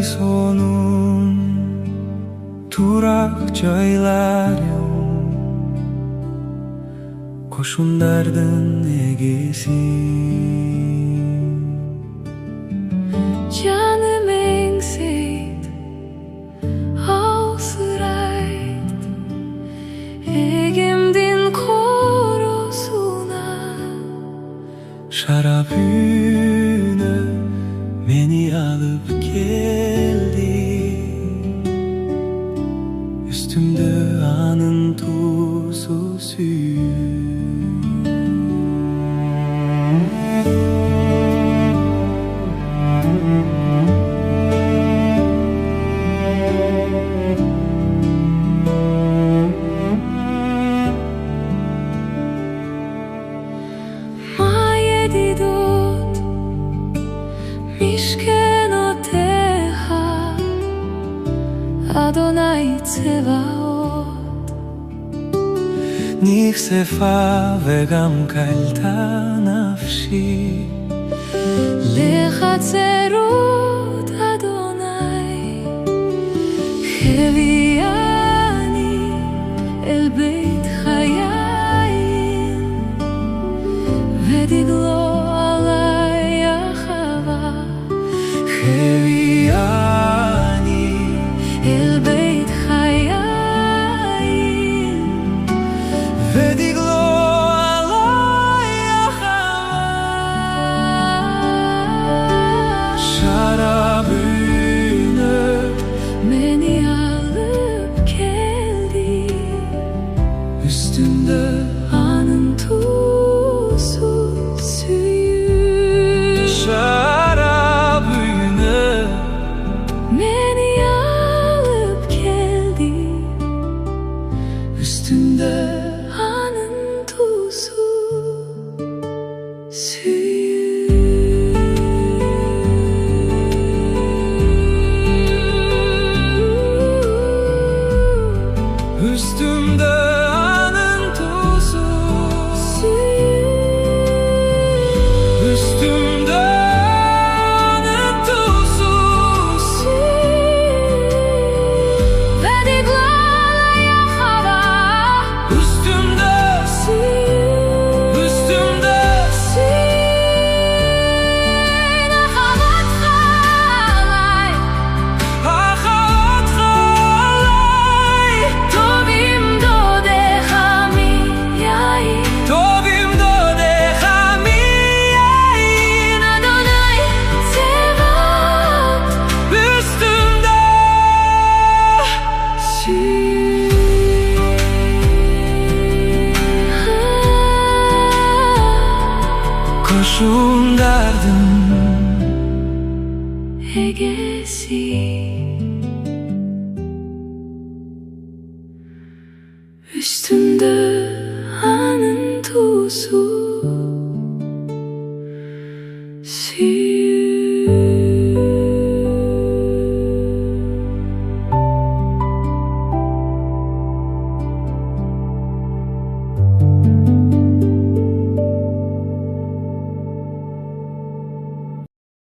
sonun durak joylarim Koşundardın egesi Canım engseyt Avsırayt Egemdin korosuna Şarabını beni alıp geldi Üstümde anın tuzu suyu Adonai Tsevaot נכספה וגם קלטה נפשי לחצרות אדוני הביאני אל בית חיים ודגלו עלי אחווה הביאני אל בית חיים ודגלו עלי אחווה şarabını beni alıp geldi üstünde anın tuzsuz suyu şarabını beni alıp geldi üstünde anın tuzsuz suyu üstümde anın tuzu üstümde anın tuzu ודגלו עלי אחווה üstümde üstümde נחמתך עלי אחאותך עליי טובים דודיך מיין טובים דודיך מיין אדוני צבאות üstümde koşun derdim egesi